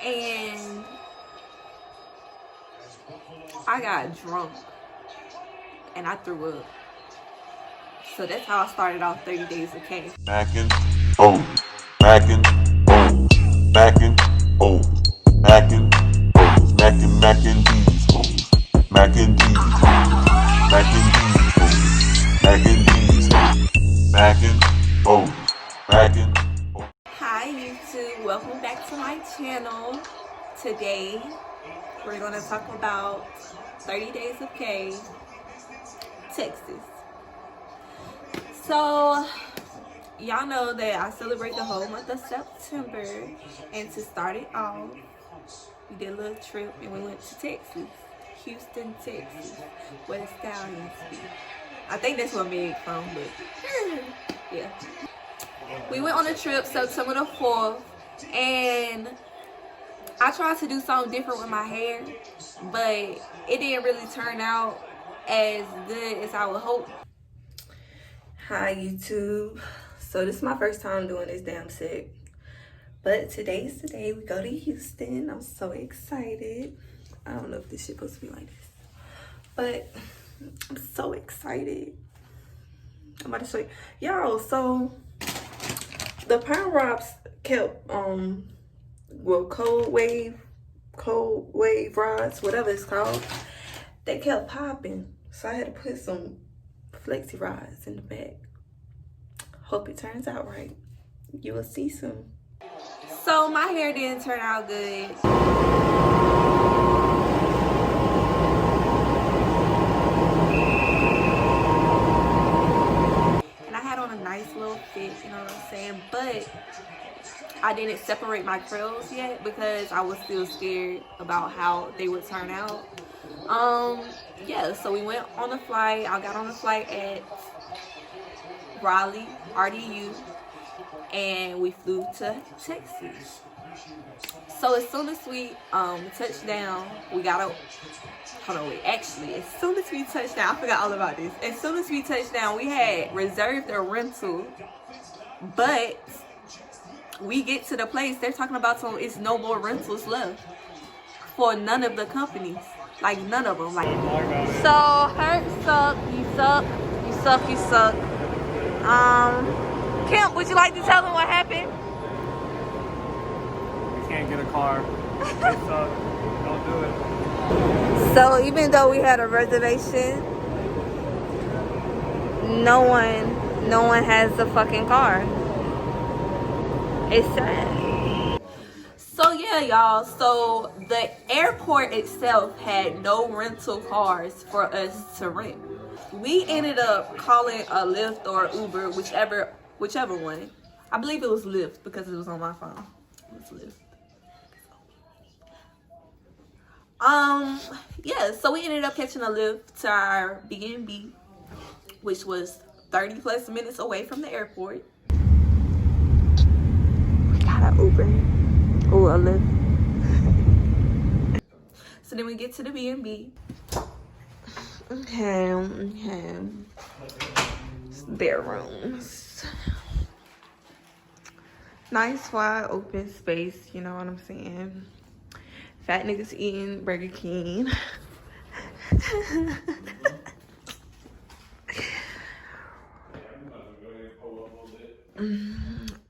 and I got drunk and I threw up. So that's how I started off 30 Days of K. Mackin', oh, mackin', oh, mackin', oh, mackin', oh, mackin', mackin' these hoes, mackin' these hoes, mackin' these hoes, mackin' these hoes, mackin', oh, mackin', oh. Hi YouTube, welcome back to my channel. Today we're gonna talk about 30 Days of K, Texas. So y'all know that I celebrate the whole month of September, and to start it off, we did a little trip and we went to Texas, Houston, Texas, where the Stallions be. I think that's where Meg from, but yeah. We went on a trip September the 4th, and I tried to do something different with my hair, but it didn't really turn out as good as I would hope. Hi YouTube. So this is my first time doing this damn set, but today's the day we go to Houston. I'm so excited. I don't know if this shit supposed to be like this, but I'm so excited. I'm about to show you. Y'all, so the Power Rops kept well, cold wave rods, whatever it's called, they kept popping, so I had to put some flexi rods in the back. Hope it turns out right. You will see soon. So my hair didn't turn out good. And I had on a nice little fit, you know what I'm saying? But I didn't separate my curls yet because I was still scared about how they would turn out. Yeah, so we went on a flight. I got on a flight at Raleigh, RDU, and we flew to Texas. So as soon as we touched down, we got a actually, as soon as we touched down, I forgot all about this. As soon as we touched down, we had reserved a rental, but we get to the place, they're talking about it's no more rentals left for none of the companies. Like, none of them. Like, so hurt, suck, you suck, you suck, you suck. Kemp, would you like to tell them what happened? We can't get a car. They suck. Don't do it. So even though we had a reservation, no one has a fucking car. It's sad. So yeah, y'all, so the airport itself had no rental cars for us to rent. We ended up calling a Lyft or Uber, whichever one. I believe it was Lyft because it was on my phone. It was Lyft. Yeah, so we ended up catching a Lyft to our B&B, which was 30 plus minutes away from the airport. We got an Uber or a Lyft. So then we get to the B&B. Okay. Bedrooms. Nice wide open space, you know what I'm saying? Fat niggas eating Burger King.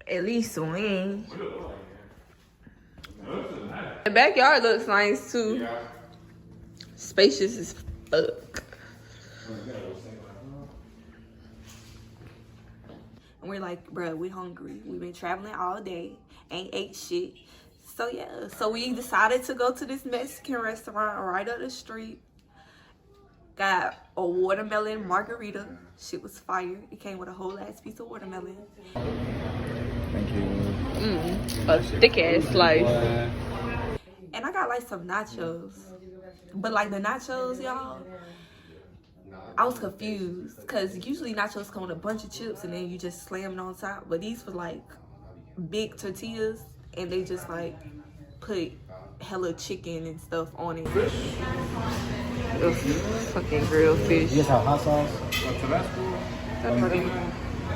At least a wing. The backyard looks nice too. Spacious as fuck. And we're like, bruh, we hungry. We've been traveling all day, ain't ate shit. So yeah, so we decided to go to this Mexican restaurant right up the street. Got a watermelon margarita. Shit was fire. It came with a whole ass piece of watermelon. Thank you. A thick ass slice. And I got like some nachos. But like the nachos, y'all, I was confused because usually nachos come with a bunch of chips and then you just slam it on top. But these were like big tortillas and they just like put hella chicken and stuff on it. Ugh, fucking grilled fish. You guys have hot sauce?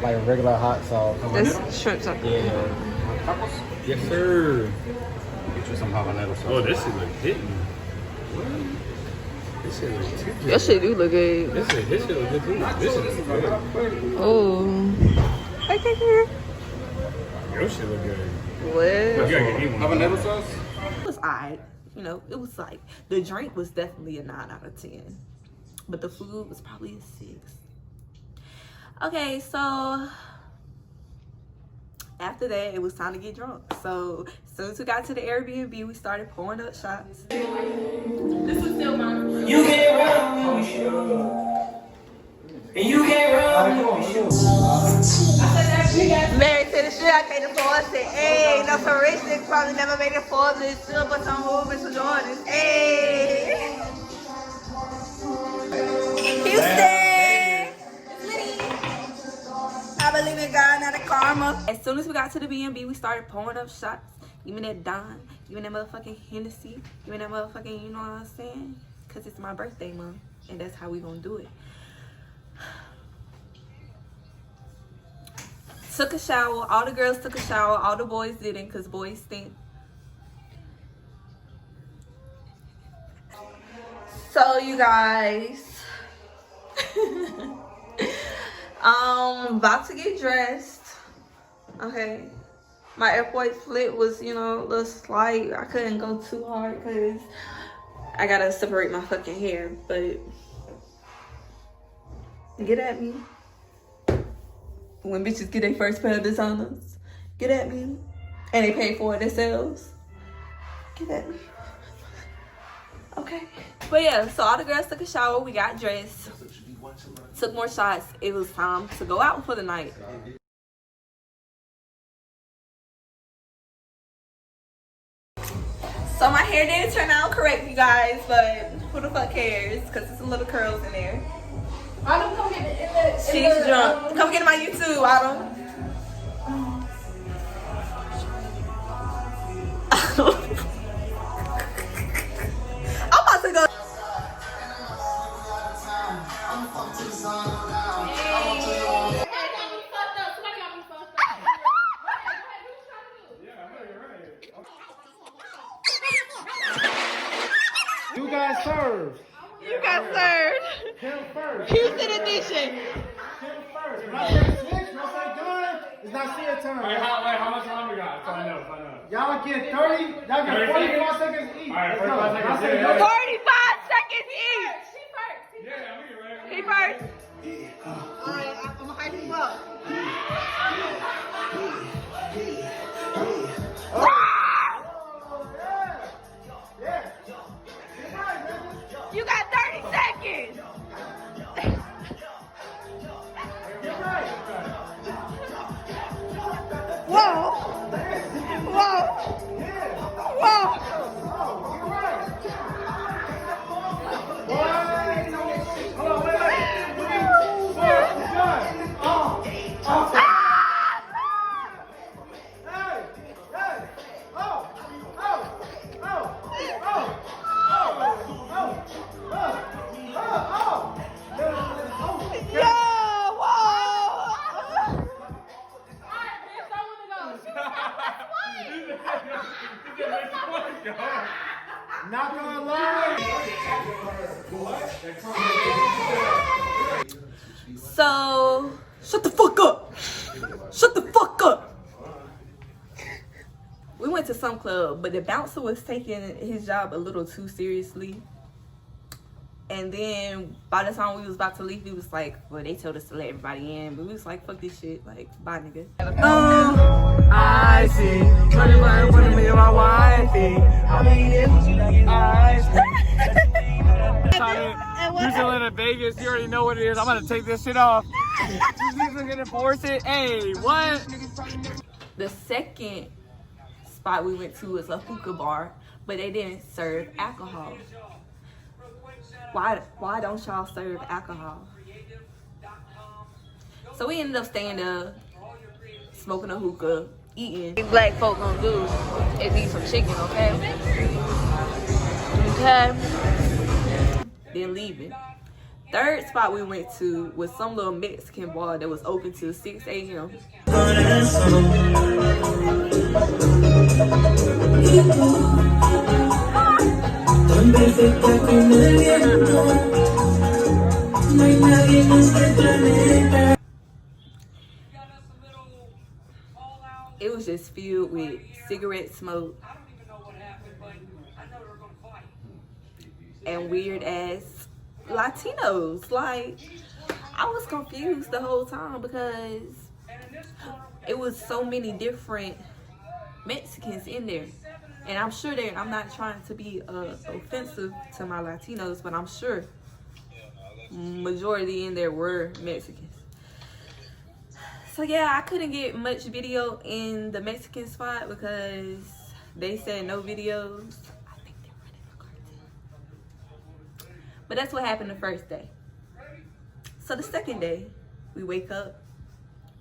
Like a regular hot sauce. That's shrimp taco. Yeah. Yes, sir. Get you some habanero sauce. Oh, this shit look hitting. This shit look too Your shit do look good. This shit look good too. This shit look good. Oh. Okay, here. Your shit look good. What? You gotta get me one. Habanero sauce? It was alright. You know, it was like, the drink was definitely a 9 out of 10. But the food was probably a 6. Okay, so after that, it was time to get drunk. So as soon as we got to the Airbnb, we started pouring up shots. This was still mine. You can't run when we shoot. And you can't run when we shoot. Married to the shit, I can't afford it. Hey, no, so rich niggas probably never made it for this. Still, but some movements for Jordans. Hey. Houston. I believe in God, not in karma. As soon as we got to the B&B, we started pouring up shots. Even that Don, even that motherfucking Hennessy, even that motherfucking, you know what I'm saying? Because it's my birthday month, and that's how we gonna do it. Took a shower. All the girls took a shower. All the boys didn't, because boys stink. So, you guys, about to get dressed. Okay, my airport flip was, you know, a little slight. I couldn't go too hard because I gotta separate my fucking hair. But get at me when bitches get their first pair of designers. Get at me, and they pay for it themselves. Get at me. Okay. But yeah, so all the girls took a shower. We got dressed. Took more shots. It was time to go out for the night. So my hair didn't turn out correct, you guys, but who the fuck cares? Because there's some little curls in there. Autumn, come get it. She's drunk. Come get my YouTube, Autumn. I'm about to go. You got served. You got served. Him first. Houston edition. Him first. When I say switch, when I say done, it's not see a turn. Wait, how much time we got? Find out. Y'all get 30. Y'all get 45 seconds each. All right, Let's go. 45 When I seconds, say yeah. done, 45 seconds each. Yeah, we get ready. He first. Alright, I'm gonna hype him up. You got 30 seconds. Whoa. Whoa. Whoa. Hold on, wait. 3, 4, done. Not gonna lie. So, shut the fuck up. Shut the fuck up. We went to some club, but the bouncer was taking his job a little too seriously. And then by the time we was about to leave, he was like, well, they told us to let everybody in. But we was like, fuck this shit. Like, bye, nigga. I see. Running by one me and my wifey. I mean, it. I Houston in Vegas, you already know what it is. I'm gonna take this shit off. These niggas are gonna force it. Hey, what? The second spot we went to was a hookah bar, but they didn't serve alcohol. Why don't y'all serve alcohol? So we ended up staying there, smoking a hookah, eating. Black folk gonna do is eat some chicken, okay? Okay. Then leaving. Third spot we went to was some little Mexican bar that was open till 6 a.m. Tan perfecta como el viento, no hay nadie en este planeta. It was just filled with cigarette smoke and weird ass Latinos. Like, I was confused the whole time because it was so many different Mexicans in there. And I'm sure that I'm not trying to be offensive to my Latinos, but I'm sure majority in there were Mexicans. So yeah, I couldn't get much video in the Mexican spot because they said no videos. I think they're running a cartel. But that's what happened the first day. So the second day, we wake up,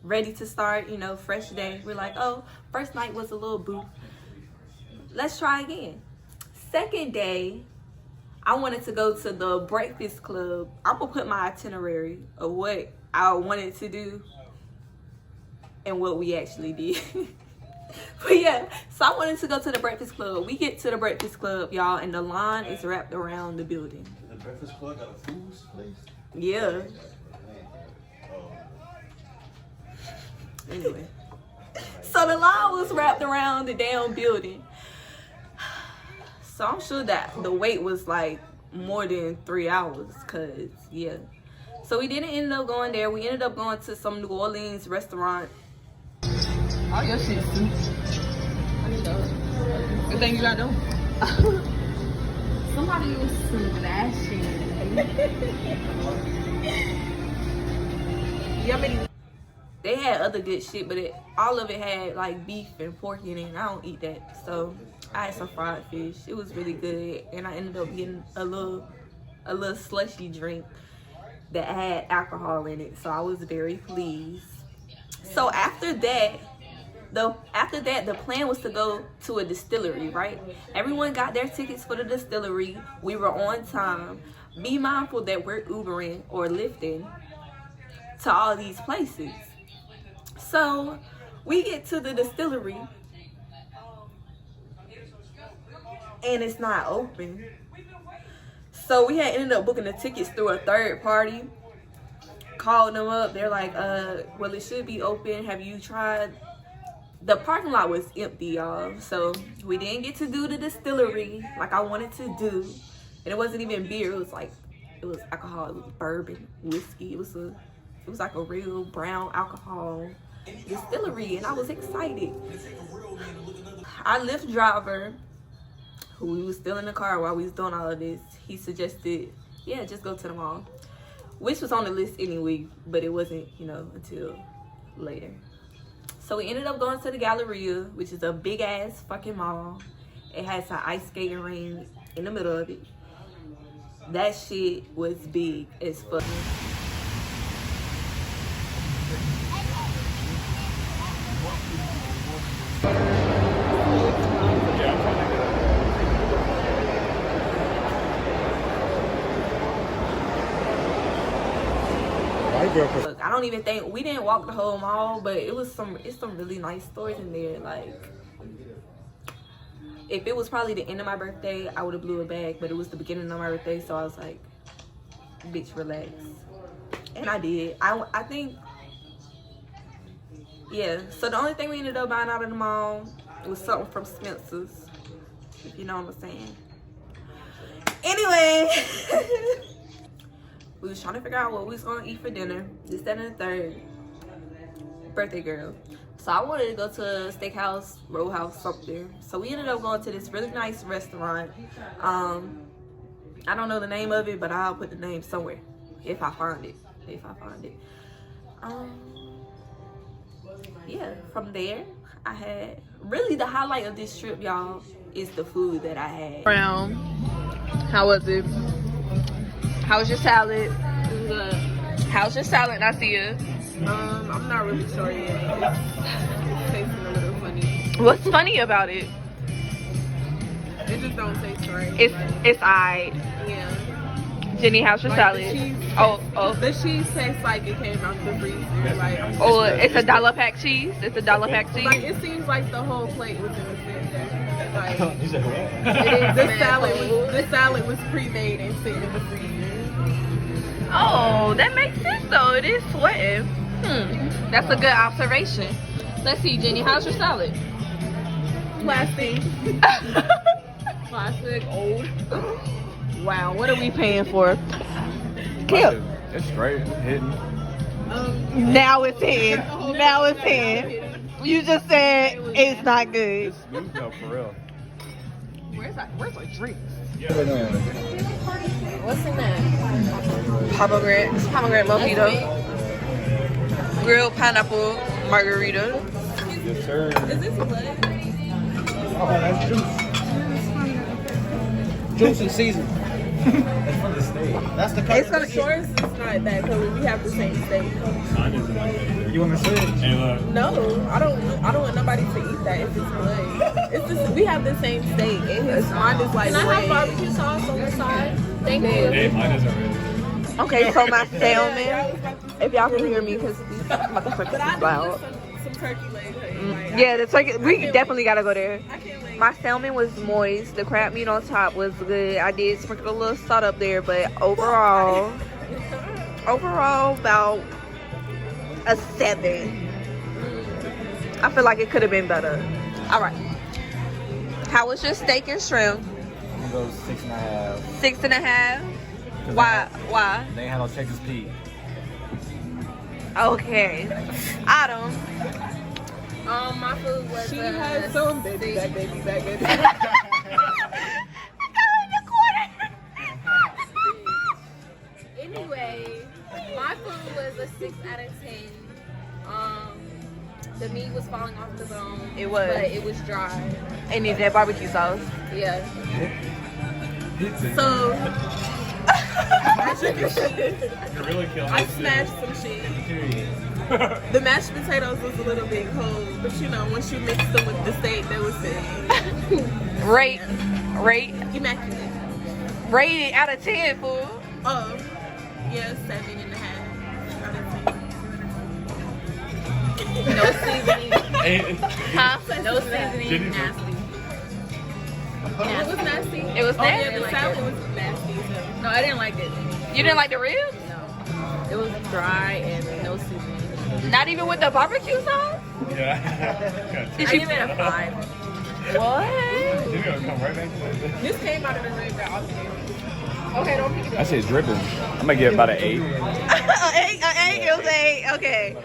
ready to start, you know, fresh day. We're like, oh, first night was a little boo. Let's try again. Second day, I wanted to go to the Breakfast Club. I'm gonna put my itinerary of what I wanted to do and what we actually did. But yeah, so I wanted to go to the Breakfast Club. We get to the Breakfast Club, y'all, and the line is wrapped around the building. The Breakfast Club got a food place? Yeah. Anyway. So the line was wrapped around the damn building. So I'm sure that the wait was like more than 3 hours, cause yeah. So we didn't end up going there. We ended up going to some New Orleans restaurant. All your shit, too. Good thing you got them. Somebody was smashing. They had other good shit, but all of it had like beef and pork in it, and I don't eat that. So I had some fried fish. It was really good, and I ended up getting a little slushy drink that had alcohol in it. So I was very pleased. So after that, the plan was to go to a distillery, right? Everyone got their tickets for the distillery. We were on time. Be mindful that we're Ubering or Lyfting to all these places. So we get to the distillery and it's not open. So we had ended up booking the tickets through a third party. Called them up. They're like, well, it should be open. Have you tried? The parking lot was empty, y'all. So we didn't get to do the distillery like I wanted to do. And it wasn't even beer. It was alcohol. It was bourbon, whiskey. It was like a real brown alcohol distillery, and I was excited. Our Lyft driver, who was still in the car while we was doing all of this, he suggested, yeah, just go to the mall, which was on the list anyway, but it wasn't, you know, until later. So we ended up going to the Galleria, which is a big ass fucking mall. It has an ice skating ring in the middle of it. That shit was big as fuck. Look, I don't even think we didn't walk the whole mall, but it's some really nice stores in there. Like, if it was probably the end of my birthday, I would have blew it back, but it was the beginning of my birthday, so I was like, bitch, relax. And I did. I think, yeah. So the only thing we ended up buying out of the mall was something from Spencer's, if you know what I'm saying. Anyway. We was trying to figure out what we was gonna eat for dinner. This, that, and the third. Birthday girl. So I wanted to go to a steakhouse, row house, something. So we ended up going to this really nice restaurant. I don't know the name of it, but I'll put the name somewhere if I find it. Yeah, from there, I had really the highlight of this trip, y'all, is the food that I had. Brown. How was it? How was your salad? Good. How's your salad, Nasia? I'm not really sure yet. It's tasting a little funny. What's funny about it? It just don't taste right. It's aight. Yeah. Jenny, how's your Like, salad? the cheese Oh. The cheese tastes like it came out the freezer. Like, Oh, it's a dollar pack cheese. It's a dollar pack cheese. like it seems like the whole plate was in the freezer. Like, You said what? the salad was pre-made and sitting in the freezer. Oh, that makes sense though. It is sweating. That's a good observation. Let's see, Jenny, how's your salad? Plastic. Plastic, old. Wow, what are we paying for? Kip. It's great. It's hitting. Now it's 10. Now it's 10. You just said it's not good. It's smooth though, for real. Where's our drinks? What's in that? Pomegranate mojito. Grilled pineapple margarita. Yes, sir. Is this blood? Oh, that's juice. Juice and season. That's from the state. That's the It's color. gonna Yours is not that color. We have the same steak. Mine isn't like that. You want me to say it? Hey, look. No, I don't want nobody to eat that if it's blood. It's just we have the same steak and his mine is like Can I have red. barbecue sauce on the side? Thank you. Hey, mine isn't really. Okay, so my salmon. If y'all can hear me, because these motherfuckers But I is do loud. want some turkey legs. Like, Yeah, the turkey. We definitely gotta go there. I can't wait. My salmon was moist. The crab meat on top was good. I did sprinkle a little salt up there, but overall about a 7. I feel like it could have been better. All right. How was your steak and shrimp? I'm gonna go 6.5. 6.5. Why? Why? They ain't had no Texas Pete. Okay. Autumn. My food was She had some baby back in Anyway, my food was a 6 out of 10. The meat was falling off the bone. It was. But it was dry. And need that barbecue sauce. Yeah. So as you can see, You're really killing I this smashed some shit. Period. The mashed potatoes was a little bit cold, but you know, once you mix them with the steak, that was it. Rate Immaculate. it out of 10, fool. Oh, yeah, 7.5 out of 10. No seasoning. Hey, Huh? No seasoning. Jenny- Nasty. It was nasty. It was Oh, yeah, nasty. the salad was nasty. So. No, I didn't like it. You didn't like the ribs? No. It was dry and no seasoning. Not even with the barbecue sauce? yeah. Did I you give it a 5. What? Jenny gonna come right back to that. This came out of the rig that often. Okay, don't pick it I said dripping. I'm gonna give it about an 8. An 8? It was 8. Okay.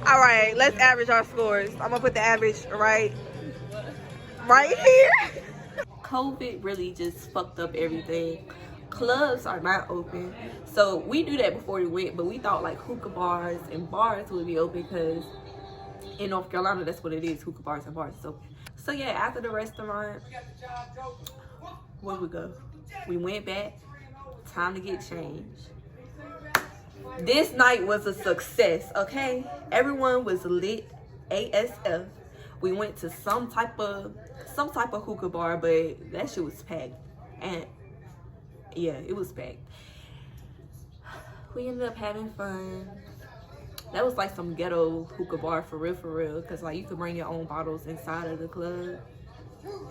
All right, let's average our scores. I'm gonna put the average right here. COVID really just fucked up everything. Clubs are not open, so we knew that before we went, but we thought like hookah bars and bars would be open because in North Carolina that's what it is, hookah bars and bars is open. So yeah, after the restaurant, where we go? We went back. Time to get changed. This night was a success, okay? Everyone was lit ASF. We went to some type of hookah bar, but that shit was packed. And yeah, it was packed. We ended up having fun. That was like some ghetto hookah bar for real, because like you could bring your own bottles inside of the club.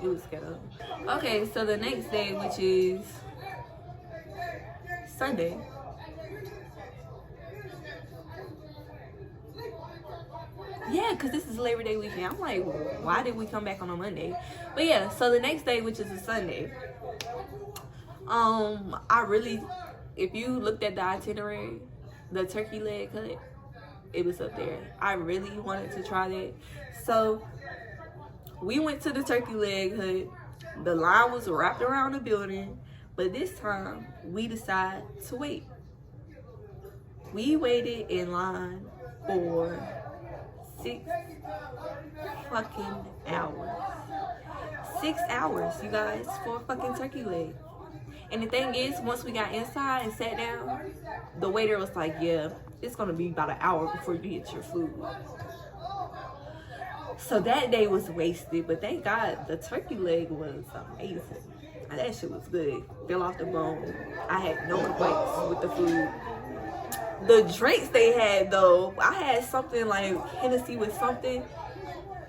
It was ghetto. Okay, so the next day, which is Sunday. Yeah, because this is Labor Day weekend. I'm like, why did we come back on a Monday? But yeah, so the next day, which is a Sunday, if you looked at the itinerary, the turkey leg cut, it was up there. I really wanted to try that. So we went to the turkey leg hut. The line was wrapped around the building, but this time we decided to wait. We waited in line for 6 fucking hours. 6 hours, you guys, for a fucking turkey leg. And the thing is, once we got inside and sat down, the waiter was like, yeah, it's gonna be about an hour before you get your food. So that day was wasted, but thank God the turkey leg was amazing. that shit was good. Fell off the bone. I had no complaints with the food. The drinks they had though, I had something like Hennessy with something.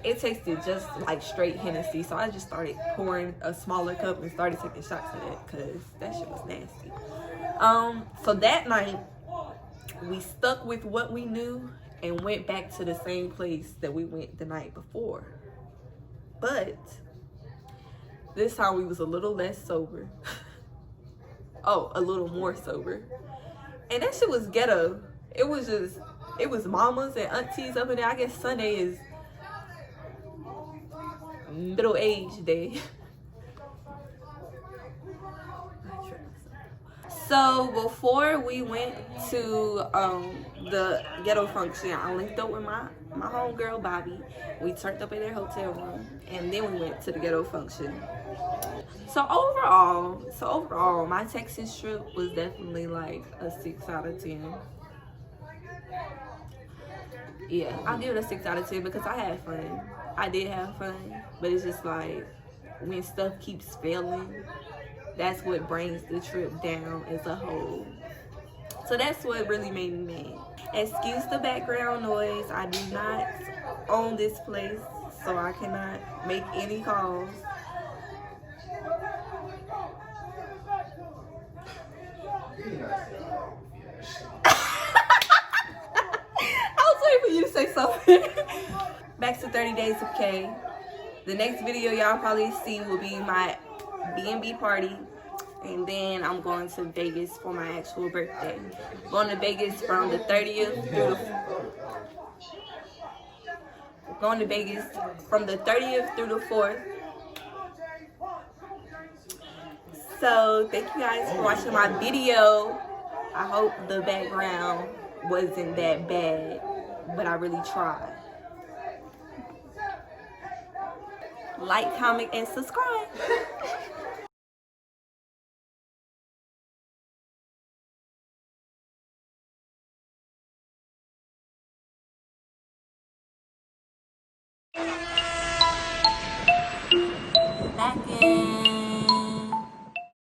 It tasted just like straight Hennessy, so I just started pouring a smaller cup and started taking shots of that because that shit was nasty. So that night, we stuck with what we knew and went back to the same place that we went the night before. But this time we was a little less sober. Oh, a little more sober. And that shit was ghetto. It was mamas and aunties up in there. I guess Sunday is middle age day. So before we went to the ghetto function, I linked up with my homegirl Bobby. We turned up in their hotel room, and then we went to the ghetto function. So overall, my Texas trip was definitely like a 6 out of 10. Yeah, I'll give it a 6 out of 10 because I had fun. I did have fun, but it's just like when stuff keeps failing, that's what brings the trip down as a whole. So that's what really made me mad. Excuse the background noise. I do not own this place, so I cannot make any calls. I was waiting for you to say something. Back to 30 Days of K. The next video y'all probably see will be my B&B party. And then I'm going to Vegas for my actual birthday. Going to Vegas from the 30th through the 4th. So thank you guys for watching my video. I hope the background wasn't that bad, but I really tried. Like, comment, and subscribe.